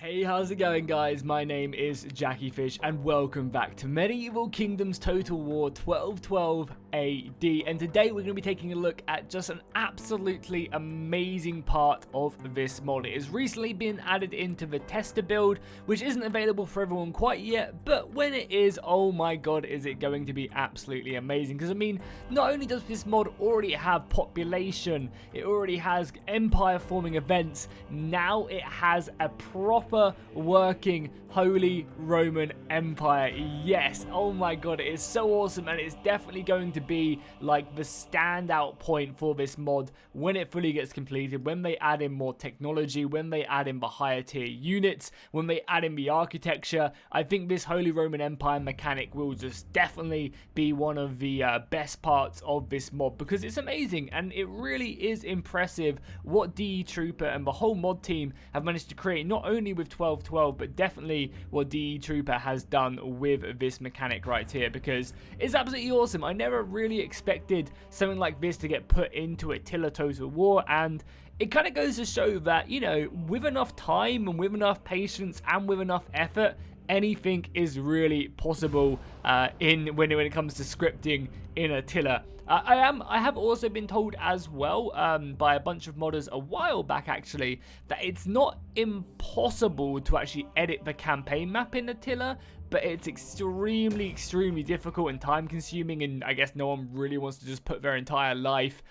Hey, how's it going, guys? My name is Jackie Fish and welcome back to Medieval Kingdoms Total War 1212 AD, and today we're going to be taking a look at just an absolutely amazing part of this mod. It has recently been added into the tester build, which isn't available for everyone quite yet, but when it is, oh my god, is it going to be absolutely amazing. Because I mean, not only does this mod already have population, it already has empire forming events, now it has a proper working Holy Roman Empire. Yes, oh my god, it is so awesome, and it's definitely going to be like the standout point for this mod when it fully gets completed, when they add in more technology, when they add in the higher tier units, when they add in the architecture. I think this Holy Roman Empire mechanic will just definitely be one of the best parts of this mod, because it's amazing and it really is impressive what DE Trooper and the whole mod team have managed to create, not only with 1212 but definitely what DE Trooper has done with this mechanic right here, because it's absolutely awesome. I never really expected something like this to get put into Attila Total War, and it kind of goes to show that, you know, with enough time and with enough patience and with enough effort, anything is really possible when it comes to scripting in Attila. I have also been told as well by a bunch of modders a while back actually that it's not impossible to actually edit the campaign map in Attila, but it's extremely difficult and time consuming, and I guess no one really wants to just put their entire life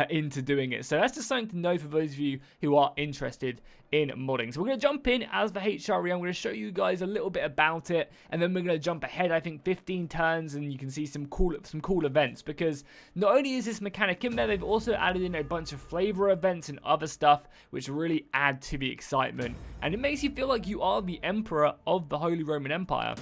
into doing it. So that's just something to know for those of you who are interested in modding. So we're going to jump in as the HRE. I'm going to show you guys a little bit about it, and then we're going to jump ahead, I think 15 turns, and you can see some cool events, because not only is this mechanic in there, they've also added in a bunch of flavor events and other stuff which really add to the excitement, and it makes you feel like you are the emperor of the Holy Roman Empire.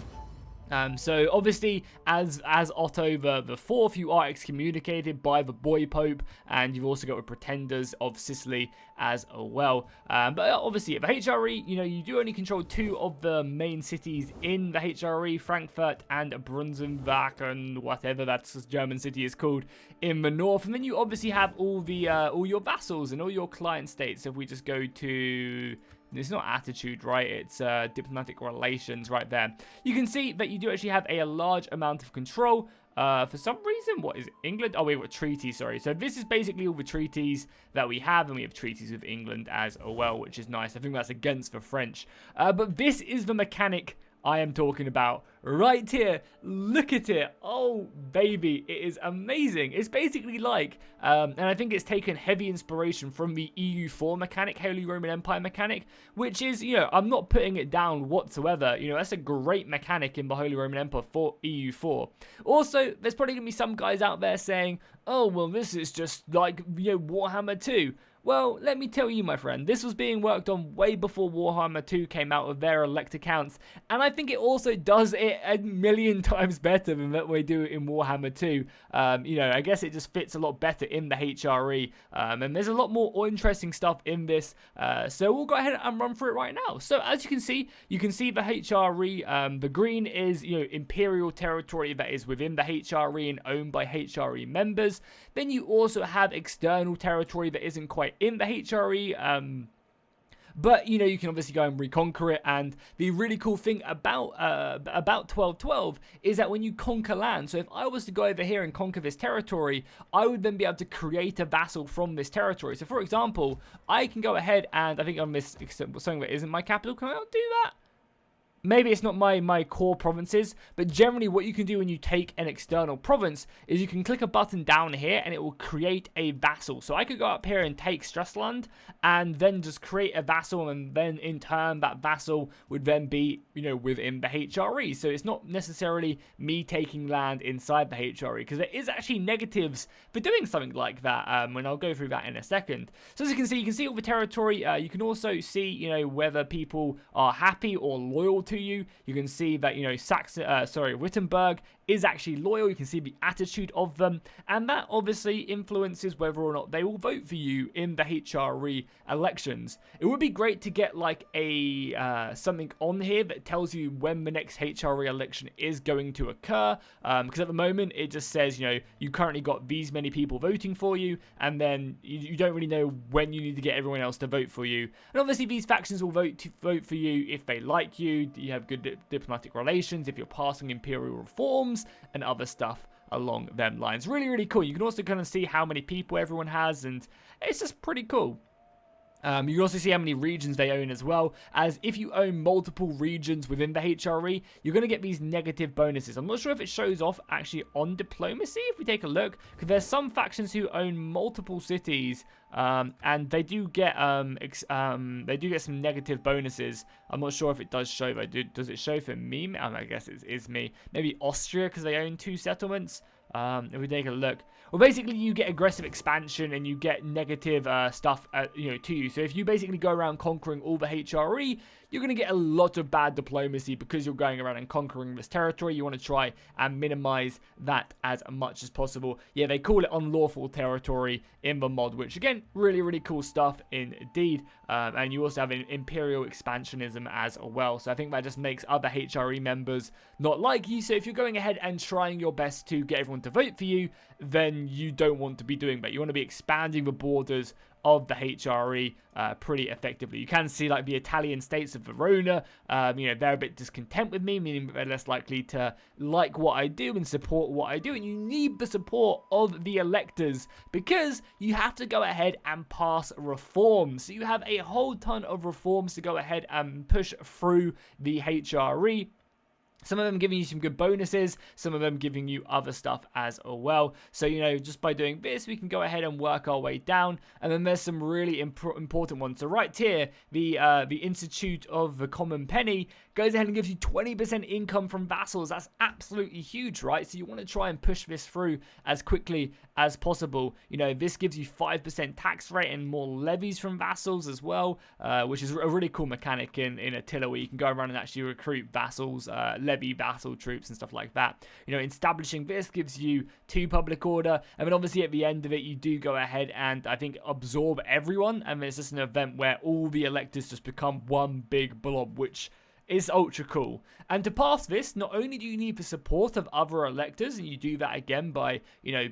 So obviously, as Otto the Fourth, you are excommunicated by the boy pope, and you've also got the pretenders of Sicily as well. But obviously, the HRE, you know, you do only control 2 of the main cities in the HRE, Frankfurt and Brunzenbach, and whatever that German city is called in the north. And then you obviously have all your vassals and all your client states. So if we just go to, it's not attitude, right? It's diplomatic relations right there. You can see that you do actually have a large amount of control. For some reason, what is it? England? Oh, we've got treaties, sorry. So this is basically all the treaties that we have, and we have treaties with England as well, which is nice. I think that's against the French. But this is the mechanic I am talking about right here. Look at it. Oh baby, it is amazing. It's basically like and I think it's taken heavy inspiration from the EU4 mechanic, Holy Roman Empire mechanic, which is, you know, I'm not putting it down whatsoever. You know, that's a great mechanic in the Holy Roman Empire for EU4. Also, there's probably gonna be some guys out there saying, oh well, this is just like, you know, Warhammer 2. Well, let me tell you, my friend, this was being worked on way before Warhammer 2 came out with their elect accounts, and I think it also does it a million times better than that we do in Warhammer 2. You know, I guess it just fits a lot better in the HRE, and there's a lot more interesting stuff in this, so we'll go ahead and run through it right now. So as you can see the HRE, the green is, you know, imperial territory that is within the HRE and owned by HRE members. Then you also have external territory that isn't quite in the HRE, but you know, you can obviously go and reconquer it. And the really cool thing about 1212 is that when you conquer land, so if I was to go over here and conquer this territory, I would then be able to create a vassal from this territory. So for example, I can go ahead and, I think on this something that isn't my capital, can I not do that? Maybe it's not my core provinces, but generally what you can do when you take an external province is you can click a button down here and it will create a vassal. So I could go up here and take Stressland and then just create a vassal, and then in turn that vassal would then be, you know, within the HRE. So it's not necessarily me taking land inside the HRE, because there is actually negatives for doing something like that, and I'll go through that in a second. So as you can see all the territory. You can also see, you know, whether people are happy or loyal to you. You can see that, you know, Wittenberg is actually loyal. You can see the attitude of them, and that obviously influences whether or not they will vote for you in the HRE elections. It would be great to get like a something on here that tells you when the next HRE election is going to occur, because at the moment it just says, you know, you currently got these many people voting for you, and then you don't really know when you need to get everyone else to vote for you. And obviously these factions will vote for you if they like you, you have good diplomatic relations, if you're passing imperial reforms and other stuff along them lines. Really, really cool. You can also kind of see how many people everyone has, and it's just pretty cool. You can also see how many regions they own as well, as if you own multiple regions within the HRE, you're going to get these negative bonuses. I'm not sure if it shows off actually on diplomacy, if we take a look, because there's some factions who own multiple cities, and they do get some negative bonuses. I'm not sure if it does show though. Does it show for me? I guess it is me. Maybe Austria, because they own 2 settlements. If we take a look, well, basically you get aggressive expansion and you get negative stuff, to you. So if you basically go around conquering all the HRE, you're going to get a lot of bad diplomacy because you're going around and conquering this territory. You want to try and minimize that as much as possible. Yeah, they call it unlawful territory in the mod, which again, really, really cool stuff indeed. And you also have an imperial expansionism as well. So I think that just makes other HRE members not like you. So if you're going ahead and trying your best to get everyone to vote for you, then you don't want to be doing that. You want to be expanding the borders of the HRE pretty effectively. You can see like the Italian states of Verona, they're a bit discontent with me, meaning they're less likely to like what I do and support what I do. And you need the support of the electors because you have to go ahead and pass reforms. So you have a whole ton of reforms to go ahead and push through the HRE. Some of them giving you some good bonuses, some of them giving you other stuff as well. So, just by doing this, we can go ahead and work our way down. And then there's some really important ones. So right here, the Institute of the Common Penny goes ahead and gives you 20% income from vassals. That's absolutely huge, right? So you want to try and push this through as quickly as possible. This gives you 5% tax rate and more levies from vassals as well, which is a really cool mechanic in Attila, where you can go around and actually recruit vassals, levy vassal troops and stuff like that. Establishing this gives you 2 public order, and then obviously at the end of it, you do go ahead and I think absorb everyone, and it's just an event where all the electors just become one big blob, which is ultra cool. And to pass this, not only do you need the support of other electors, and you do that again by,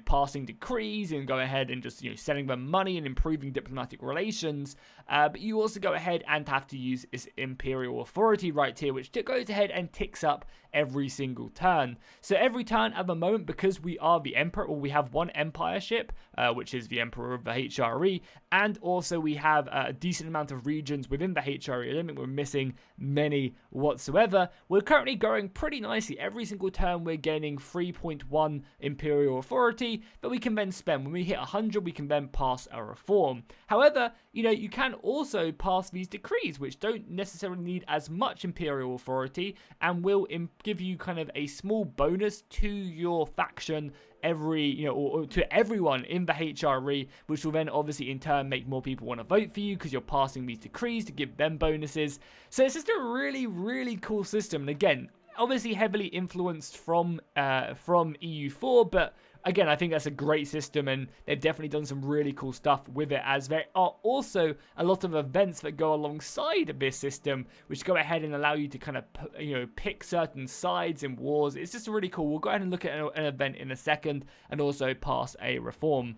passing decrees and go ahead and just, sending them money and improving diplomatic relations, but you also go ahead and have to use this imperial authority right here, which goes ahead and ticks up every single turn. So every turn at the moment, because we are the emperor, or we have one empire ship, which is the emperor of the HRE, and also we have a decent amount of regions within the HRE. I don't think we're missing many whatsoever. We're currently growing pretty nicely. Every single turn we're gaining 3.1 imperial authority that we can then spend. When we hit 100, we can then pass a reform. However, you can also pass these decrees, which don't necessarily need as much imperial authority and will give you kind of a small bonus to your faction or to everyone in the HRE, which will then obviously in turn make more people want to vote for you because you're passing these decrees to give them bonuses. So it's just a really, really cool system. And again, obviously heavily influenced from EU4, but again, I think that's a great system, and they've definitely done some really cool stuff with it, as there are also a lot of events that go alongside this system, which go ahead and allow you to kind of, pick certain sides in wars. It's just really cool. We'll go ahead and look at an event in a second and also pass a reform.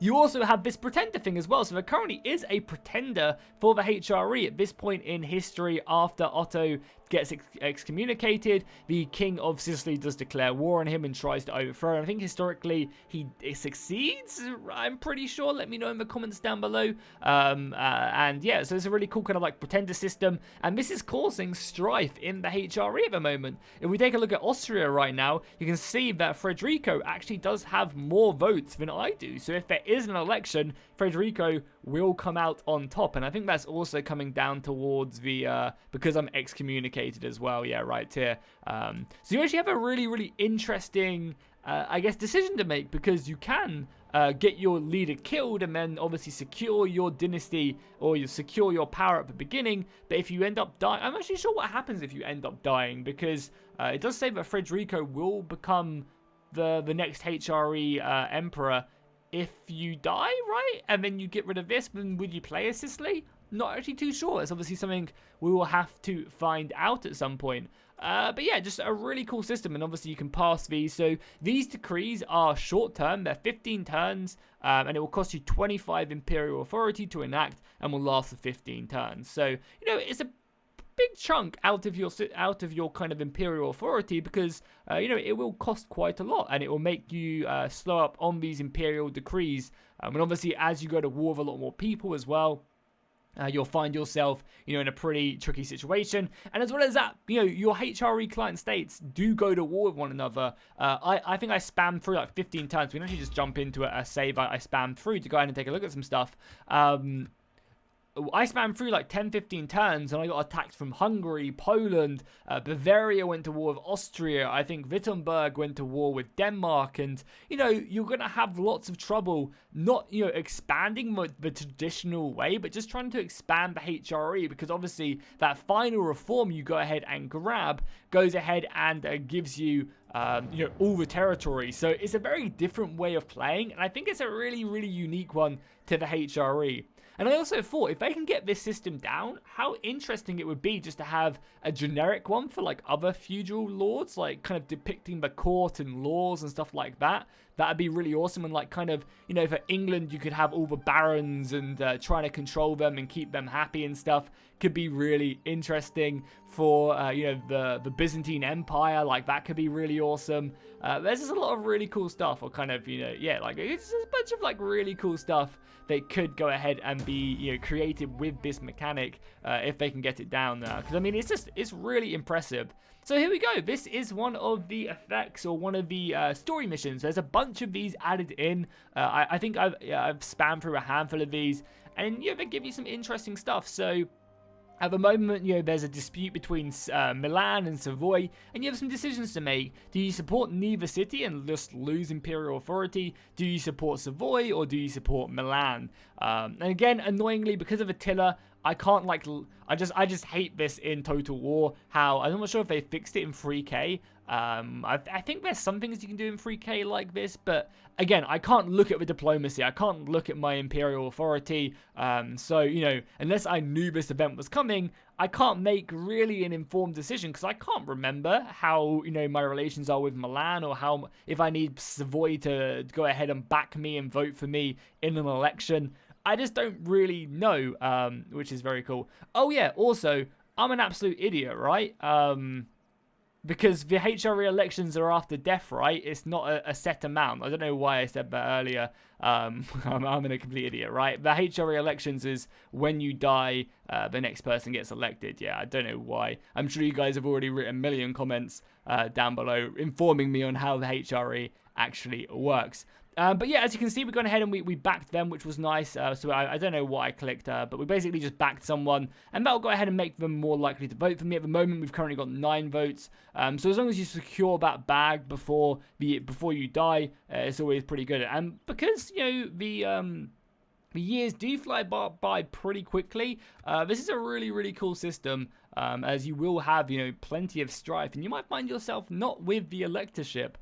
You also have this pretender thing as well. So there currently is a pretender for the HRE at this point in history. After Otto gets excommunicated, the King of Sicily does declare war on him and tries to overthrow him. I think historically he succeeds, I'm pretty sure. Let me know in the comments down below. And yeah, so it's a really cool kind of like pretender system, and this is causing strife in the HRE at the moment. If we take a look at Austria right now, you can see that Federico actually does have more votes than I do. So if there is an election, Federico will come out on top, and I think that's also coming down towards the because I'm excommunicated as well. Yeah, right here. So you actually have a really, really interesting I guess decision to make, because you can get your leader killed and then obviously secure your dynasty, or you secure your power at the beginning. But if you end up dying, I'm actually sure what happens if you end up dying, because it does say that Federico will become the next HRE emperor if you die, right? And then you get rid of this, then would you play as Sicily? Not actually too sure. It's obviously something we will have to find out at some point. But yeah, just a really cool system, and obviously you can pass these. So these decrees are short term, they're 15 turns, and it will cost you 25 imperial authority to enact, and will last for 15 turns. So, you know, it's a big chunk out of your kind of imperial authority, because you know, it will cost quite a lot, and it will make you slow up on these imperial decrees. And obviously, as you go to war with a lot more people as well, you'll find yourself, you know, in a pretty tricky situation. And as well as that, you know, your HRE client states do go to war with one another. I think I spammed through like 15 turns. We can actually just jump into a save I spammed through to go ahead and take a look at some stuff. I spammed through like 10-15 turns, and I got attacked from Hungary, Poland, Bavaria went to war with Austria, I think Wittenberg went to war with Denmark, and, you know, you're going to have lots of trouble not, you know, expanding the traditional way, but just trying to expand the HRE, because obviously that final reform you go ahead and grab goes ahead and gives you, you know, all the territory. So it's a very different way of playing, and I think it's a really, really unique one to the HRE. And I also thought, if they can get this system down, how interesting it would be just to have a generic one for like other feudal lords, like kind of depicting the court and laws and stuff like that. That'd be really awesome. And like kind of, you know, for England, you could have all the barons and trying to control them and keep them happy and stuff. Could be really interesting. For, you know, the Byzantine Empire, like that could be really awesome. There's just a lot of really cool stuff, or kind of, you know, yeah, like it's just a bunch of like really cool stuff that could go ahead and be, you know, created with this mechanic if they can get it down there. Because I mean, it's really impressive. So here we go. This is one of the effects, or one of the story missions. There's a bunch of these added in. I think I've spammed through a handful of these, and yeah, they give you some interesting stuff. So at the moment, you know, there's a dispute between Milan and Savoy, and you have some decisions to make. Do you support neither city and just lose imperial authority? Do you support Savoy, or do you support Milan? And again, annoyingly, because of Attila, I can't, like, I just hate this in Total War. How, I'm not sure if they fixed it in 3K. I think there's some things you can do in 3K like this, but again, I can't look at the diplomacy. I can't look at my imperial authority. So, you know, unless I knew this event was coming, I can't make really an informed decision, because I can't remember how, you know, my relations are with Milan, or how, if I need Savoy to go ahead and back me and vote for me in an election. I just don't really know, which is very cool. Oh yeah, also, I'm an absolute idiot, right? Because the HRE elections are after death, right? It's not a set amount. I don't know why I said that earlier. I'm a complete idiot, right? The HRE elections is when you die, the next person gets elected. Yeah, I don't know why. I'm sure you guys have already written a million comments down below informing me on how the HRE actually works. But yeah, as you can see, we've gone ahead and we backed them, which was nice. So I don't know what I clicked, but we basically just backed someone, and that'll go ahead and make them more likely to vote for me. At the moment, we've currently got 9 votes. So as long as you secure that bag before you die, it's always pretty good. And because, you know, the years do fly by pretty quickly, this is a really, really cool system, as you will have, you know, plenty of strife, and you might find yourself not with the electorship.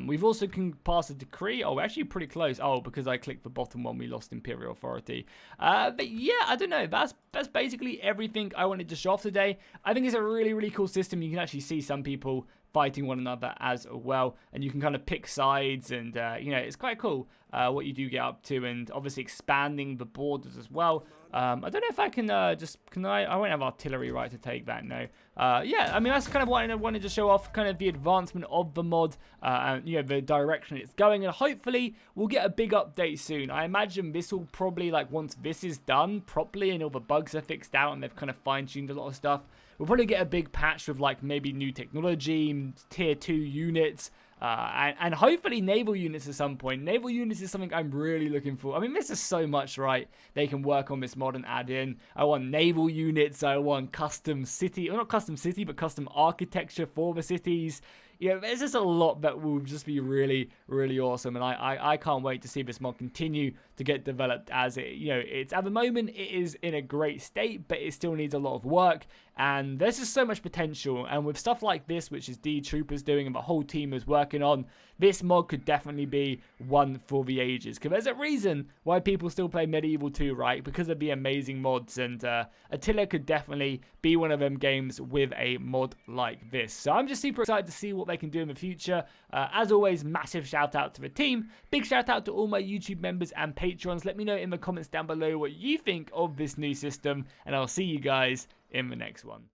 We've also can pass a decree. Oh, we're actually pretty close. Oh, because I clicked the bottom one, we lost imperial authority. But yeah, I don't know. That's basically everything I wanted to show off today. I think it's a really, really cool system. You can actually see some people fighting one another as well, and you can kind of pick sides, and you know, it's quite cool what you do get up to, and obviously expanding the borders as well. I don't know if I can I won't have artillery right to take that, no. Yeah, I mean, that's kind of what I wanted to show off, kind of the advancement of the mod, and, you know, the direction it's going, and hopefully we'll get a big update soon. I imagine this will probably, like, once this is done properly and all the bugs are fixed out and they've kind of fine-tuned a lot of stuff, we'll probably get a big patch with, like, maybe new technology, tier 2 units, and hopefully naval units at some point. Naval units is something I'm really looking for. I mean, this is so much, right? They can work on this mod and add in. I want naval units. I want custom city, well, not custom city, but custom architecture for the cities. there's just a lot that will just be really, really awesome, and I can't wait to see this mod continue to get developed. As it's at the moment it is in a great state, but it still needs a lot of work, and there's just so much potential. And with stuff like this, which is D Troopers doing and the whole team is working on, this mod could definitely be one for the ages. Because there's a reason why people still play Medieval 2, right? Because of the amazing mods, and Attila could definitely be one of them games with a mod like this. So I'm just super excited to see what they can do in the future. As always, massive shout out to the team. Big shout out to all my YouTube members and patrons. Let me know in the comments down below what you think of this new system, and I'll see you guys in the next one.